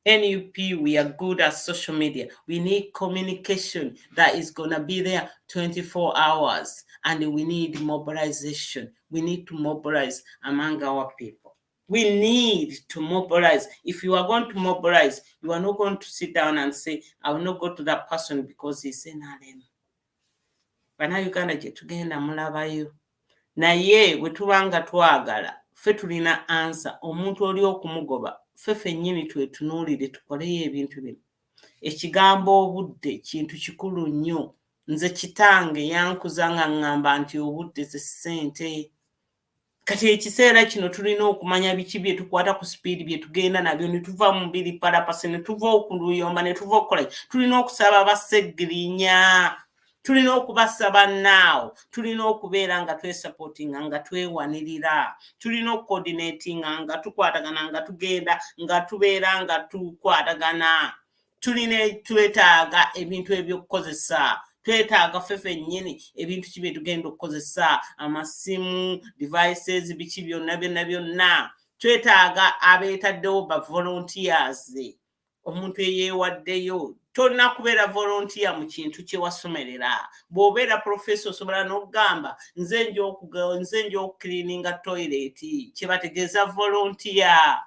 NUP, we are good at social media. We need communication that is going to be there 24 hours. And we need mobilization. We need to mobilize among our people. We need to mobilize. If you are going to mobilize, you are not going to sit down and say, I will not go to that person because he's NRM. Bannayuganda gye tugenda mulabayo. Naye bwe tubanga twagala ffe tulina ansa omuntu oli okumugoba ffe ffennyini twetunuulire tukoleyo ebintu bino. Ekigambo obudde kintu kikulu nnyo. Nze kitange yankuza nga ŋŋamba nti obudde ze ssente. Kati ekiseera kino tulina okumanya biki bye tukwata ku sipiidi bye tugenda nabyo ne tuva mu mbiri palapase ne tuva okuluyomba ne tuva okukola. Tulina okusaba baseggirinya. Tulina okubasaba naawo. Tulina okubeera nga twesupportinga nga twewanirira. Tulina okucoordinatinga nga tukwatagana nga tugenda nga tubeera nga tukwatagana. Tulina twetaaga ebintu ebyokukozesa. Twetaaga ffe ffennyini ebintu ki bye tugenda okukozesa, amasimu, devices, biki byonna. Twetaaga abeetaddewo ba volunteers. Omuntu eyeewaddeyo. Tolina kubeera volunteer mu kintu kye wasomerera. Bw'obeera professor osobola n'okugamba nze nja okukiliininga toilet. Kye bategeeza volunteer.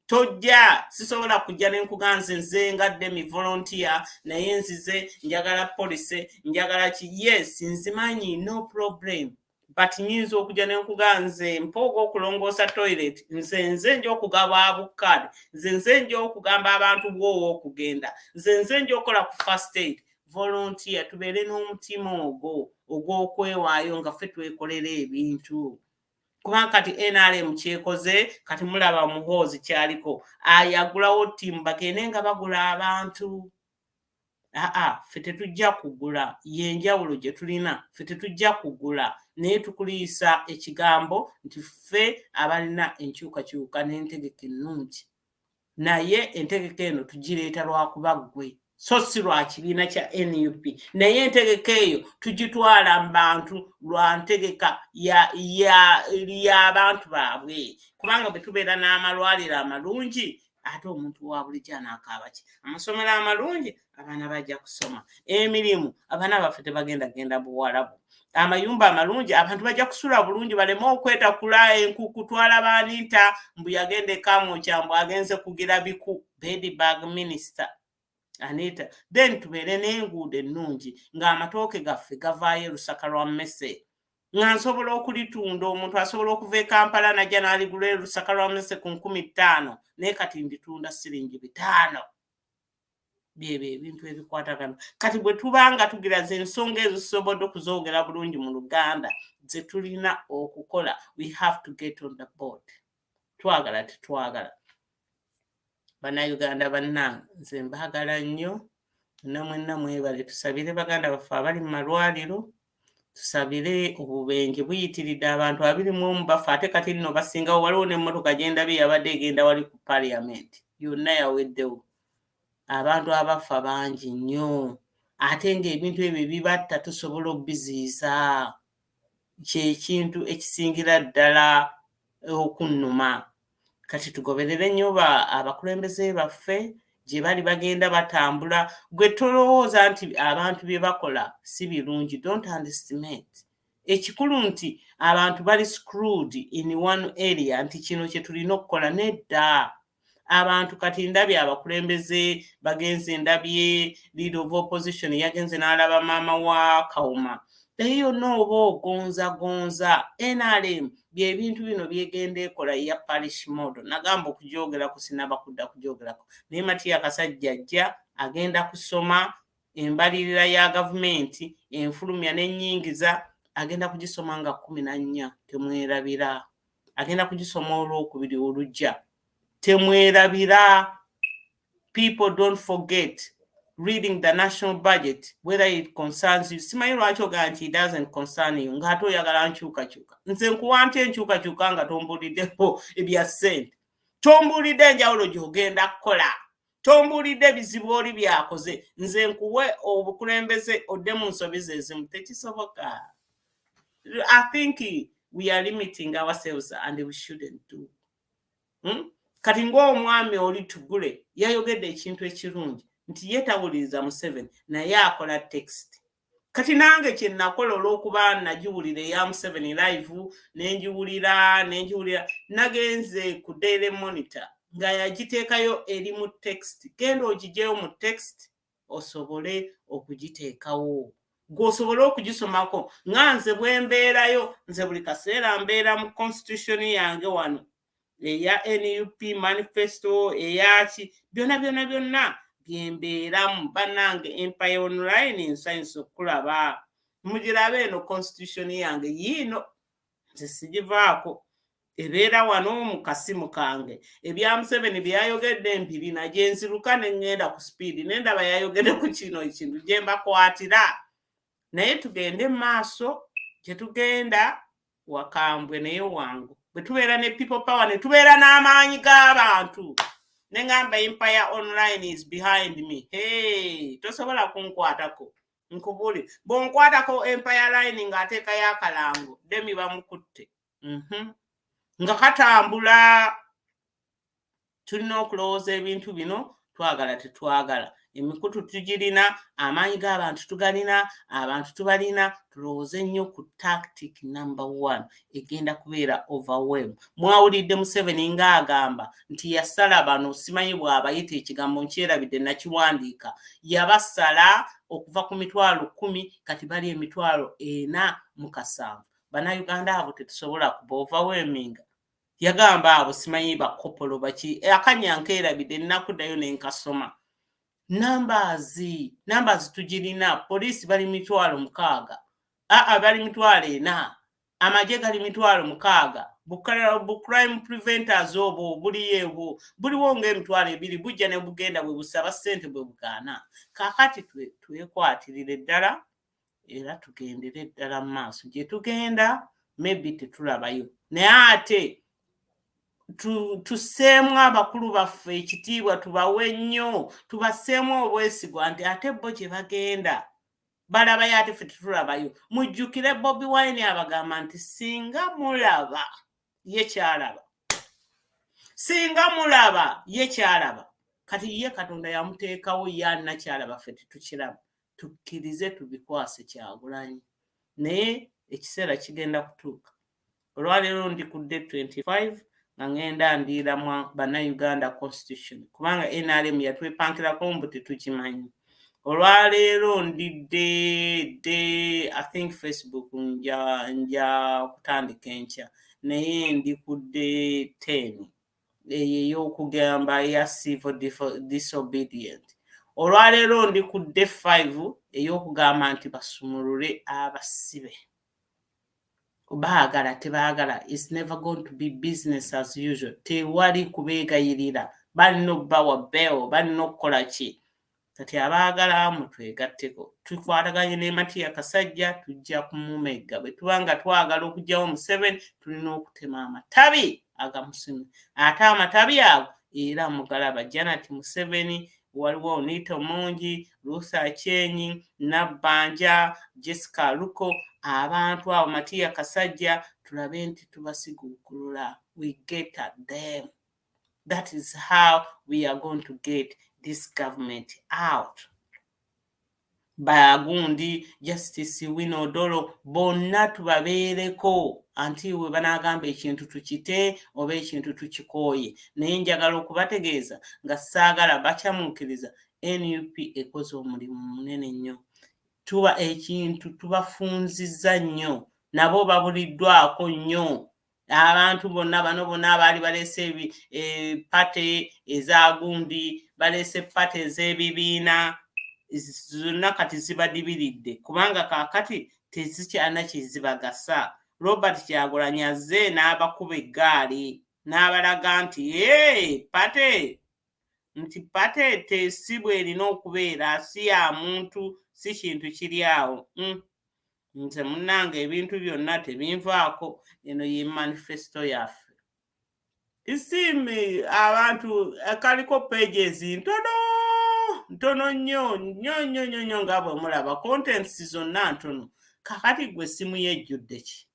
Tojja sisobola kujja ne nkuganze nze ngadde mi volunteer naye nzize njagala police njagala ki. Yes, nzimanyi, no problem. But nyinza okujja ne nkuganze mpooga okulongoosa toilet nze nja okugaba abukad nze nja okugamba abantu bwowo okugenda nze nja okola ku first aid. Volunteer tubeere n'omutima ogw'okwewaayo nga ffe twekolera ebintu. Kubanga kati NRM kyekoze kati mulaba muhoozi kyaliko ayagulawo ttiimu bagende nga bagula abantu. Ffe tetujja kugula, yenjawulo gye tulina. Ffe tetujja kugula naye tukuliisa ekigambo nti ffe abalina enkyukakyuka n'entegeka ennungi. Naye entegeka eno tugireeta lwakuba ggwe so si lwa kibiina kya NUP. Naye entegeka eyo tugitwala mu bantu lwa ntegeka y'abantu baabwe. Kubanga bwe tubeera n'amalwaliro amalungi ate omuntu wa bulijjo anaakaaba ki? Amasomero amalungi abaana bajja kusoma. Emirimu abaana baffe tebagenda genda Buwarabu. Amayumba amalungi abantu bajja kusula bulungi baleme okwetakula enkukutwala baaniita mbu yagenda Kamwokya agenze kugira biku. Bedbug minister Anita. Then tubeere n'enguudo ennungi ng'amatooke gaffe gavaayo Lusaka lwa Mmese. Nga nsobola okulitunda omuntu asobola okuva e Kampala najja n'aligula e Lusaka lwa Mmese ku 15 naye kati nditunda siringi 5. Byebyo ebintu ebikwatagana. Kati bwe tubanga tugiraze ensonga ezo zisobodde okuzoogera bulungi mu Luganda ze tulina okukola. We have to get on the board. Twagala tetwagala. Bannayuganda bannange nze mbaagala nnyo. Mwenna mwebale tusabire baganda baffe abali mu malwaliro. Tusabire obubenje buyitiridde abantu 21 bafa ate kati nno basingawo. Waliwo n'emmotoka gyendabye yabadde egenda wali ku parliament. Yonna yaweddewo. Abantu abafa bangi nnyo. Ate ng'ebintu ebyo bibatta tusobola obbiziyiza. Kyekintu ekisingira ddala okunnuma. Kati tugoberere nnyo abakulembeze baffe gye bali bagenda batambula. Gwe tolowooza nti abantu bye bakola si birungi. Don't underestimate. Ekikulu nti abantu bali screwed in one area nti kino kye tulina okukola. Nedda. Abantu kati ndabye abakulembeze bagenze, ndabye leader of opposition yagenze n'alaba maama wa Kawuma. Eyo n'oba ogonza NRM by'ebintu bino byegenda ekola ya parish model. Nagamba okujoogerako sinaba kudda kujoogerako. Naye Matiya Kasajja ajja agenda kusoma embalirira ya gavumenti enfulumya n'ennyingiza agenda kugisoma nga 14. Temwerabira. Agenda kugisoma olwokubiri olujja. Temwerabira. People don't forget reading the national budget, whether it concerns you. Simanyi lwaki ogaa nti it doesn't concern you ng'ate oyagala nkyukakyuka. Nze nkuwa nti enkyukakyuka nga tombuuliddepo ebya ssente. Tombuulidde enjawulo gy'ogenda kukola. Tombuulidde ebizibu oli byakoze. Nze nkuwe obukulembeze odde mu nsobi ze ezimu. Tekisoboka. I think we are limiting ourselves and we shouldn't do. kati ng'omwami oli Tugule yayogedde ekintu ekirungi nti ye tawuliriza Museveni naye akola text. Kati nange kye nakola olw'okuba nagiwulira eya Museveni live nenjiwulira nagenze ku Daily Monitor nga yagiteekayo eri mu text. Genda ogiggyeyo mu text osobole okugiteekawo gw'osobole okugisomako. Nga nze bwe mbeerayo, nze buli kaseera mbeera mu constitution yange wano eya NUP manifesto eyaki byonna byembeeramu. Bannange Empire Online nsanyusa okulaba mugirabe eno constitution yange yiino nze sigivaako ebeera wano mu kasimu kange. Ebya Museveni byayogedde mpirina gye nziruka ne ngenda ku speed nendaba yayogedde ku kino ekintu gye mbakwatira. Naye tugende maaso gye tugenda wakambwe naye wangu bwe tubeera ne people power ne tubeera n'amaanyi g'abantu. Nengamba Empire Online is behind me. Hey, tosobola kunkwatako. Nkubuli bw'onkwatako Empire Line ng'ateekayo akalango Demi bamukutte. Nga katambula. Tulina okulowooza ebintu bino twagala tetwagala. Emikutu tugirina, amaanyi g'abantu tugalina, abantu tubalina. Tulowooze nnyo ku tactic number 1 egenda kubeera overwhelm. Mwawulidde Museveni ng'agamba nti yasala bano simanyi bw'abayita ekigambo nkyerabidde nakiwandiika. Yabasala okuva ku 10,000 kati bali 47,000. Bannayuganda abo tetusobola kuba overwhelming. Yagamba abo simanyi bakopolo baki akanyankeerabidde nnakuddayo nenkasoma. Numbers tugirina. Poliisi bali 60,000. Bali 40,000. Amagye gali 60,000. Bu crime preventers obwo buliyewo buliwo ng'emitwalo 2 bujja ne bugenda bwe busaba ssente bwe bugaana. Kaakati twekwatirire ddala era tugendere ddala mu maaso. Gye tugenda maybe tetulabayo naye ate tusseemu abakulu baffe ekitiibwa tubawe nnyo tubasseemu obwesigwa nti ate bo gye bagenda balabayo ate ffe tetulabayo. Mujjukire Bobi Wine abagamba nti singa mulaba ye kyalaba, singa mulaba ye kyalaba. Kati ye Katonda yamuteekawo ye alina kyalaba ffe tetukiraba. Tukkirize tubikwase Kyagulanyi naye ekiseera kigenda kutuuka. Olwaleero ndi ku day 25 nga ngenda ndiira mu Bannayuganda constitution kubanga NRM yatwepankirako mbu tetukimanyi. Olwaleero ndidde I think Facebook nja kutandika enkya naye ndi ku day 10 ey'okugamba ya civil disobedient. Olwaleero ndi ku day 5 ey'okugamba nti basumulule abasibe. Baagala tebaagala, it's never going to be business as usual. Tewali kubeegayirira, balina obbawa bail, balina okukola ki. Kati abaagala mutwegatteko. Tukwataganye ne Matiya Kasajja tujja kumumegga. Bwe tuba nga twagala okuggyawo Museveni tulina okutema amatabi agamusimu. Ate amatabi ago era mugalaba Janet Museveni, waliwo Onito Mungi, Ruth Achenyi, Nabbanja, Jessica Luko, abantu abo Matiya Kasajja tulabe nti tubasiguukulula. We get at them. That is how we are going to get this government out. Bagundi, Justice Wino Odolo, bonna tubabeereko anti we banagamba ekintu tukite oba ekintu tukikooye. Naye njagala okubategeeza nga saagala bakyamuukiriza NUP ekoze omulimu munene nnyo. Tuba ekintu tubafunzizza nnyo, nabo babuliddwako nnyo. Abantu bonna bano bonna abaali baleese pate ezagundi, baleese pate ez'ebibiina, zonna kati zibadibiridde kubanga kaakati tezikyalina kizibagasa. Robert Kyagulanyi azze n'abakuba eggaali n'abalaga nti pate nti pate tesibwa erina okubeera si ya muntu si kintu kiri awo. Nze munnange ebintu byonna tebinvaako. Eno ye manifesto yaffe. Isimi abantu kaliko pages ntono nnyo nga bwe mulaba contents zonna ntono. Kakati gwe essimu yejjudde ki?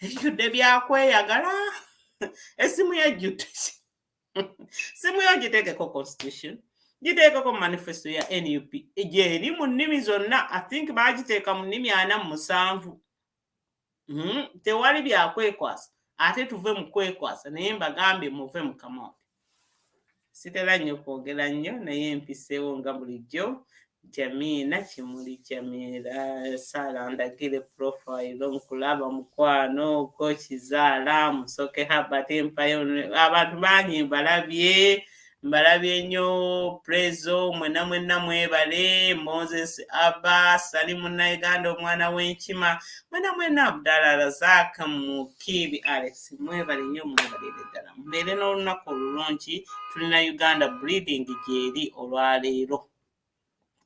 Ejjudde byakweyagala? Essimu yejjudde ki? simuyo giteekeko constitution, giteekeko manifesto ya NUP gyeri mu nnimi zonna. I think baagiteeka mu nnimi 47. Tewali byakwekwasa. Ate tuve mu kwekwasa, naye mbagambye muve mu kamawulire. Sitera nnyo kwogera nnyo naye mpiseewo nga bulijjo. Jamiina Kimuli Jamiira Saala ndagire profile nkulaba mukwano Kokizaala Musoke Herbert Empayo. Abantu bangi mbalabye nnyo. Prezo mwenna mwebale. Moses Abba Sali Munnayuganda omwana w'enkima mwenna Abdala Razak Mukibi Alex mwebale nnyo mwebalire ddala. Mbeere n'olunaku olulungi. Tulina Uganda breeding gyeri olwaleero.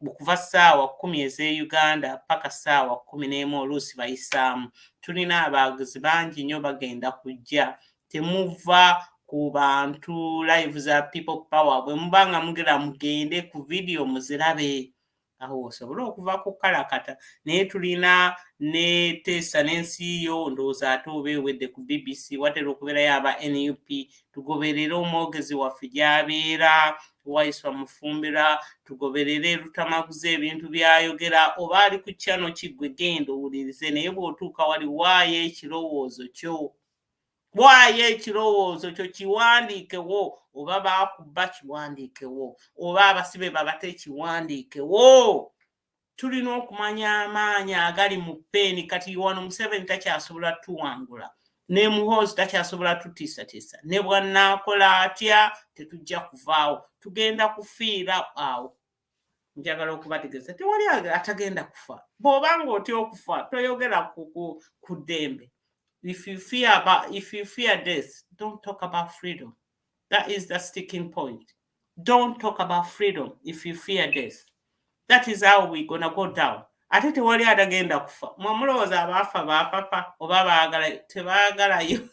Bukuva ssaawa 10 ez'Uganda paka ssaawa 11 oluusi bayisaamu. Tulina abaaguzi bangi nnyo bagenda kujja. Temuva ku bantu live za people power. Bwe muba nga mugera mugende ku video muzirabe. Aho osobola okuva ku kalakata. Naye tulina ne Tessa n'ensi yo ndowooza ate oba ewedde ku BBC watera okubeerayo aba NUP. Tugoberere omwogezi waffe gy'abeera Waiswa Mufumbira. Tugoberere Lutamaguze ebintu by'ayogera. Oba ali ku channel kiggwe genda owulirize, naye bw'otuuka wali waayo ekirowoozo kyo. Waayo ekirowoozo kyo kiwandiikewo. Oba baakubba kiwandiikewo. Oba abasibe babate kiwandiikewo. Tulina okumanya amaanyi agali mu peeni. Kati wano Museveni takyasobola tuwangula. Ne Muhoozi takyasobola tutiisatiisa. Ne bw'anaakola atya tetujja kuvaawo. Tugenda kufiira awo. Njagala okubategeeza tewali atagenda kufa. Bw'oba ng'otya okufa toyogera ku ddembe. If you fear death, don't talk about freedom. That is the sticking point. Don't talk about freedom if you fear death. That is how we're gonna go down. Ate tewali atagenda kufa. Mwamulowooza abaafa baapapa oba baagalayo? Tebaagalayo.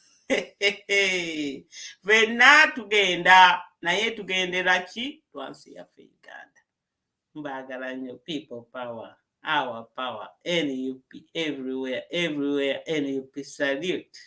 Fenna tugenda naye tugendera ki? Twansi yaffe Uganda. Mbaagala nnyo. People power, our power, NUP everywhere, NUP salute.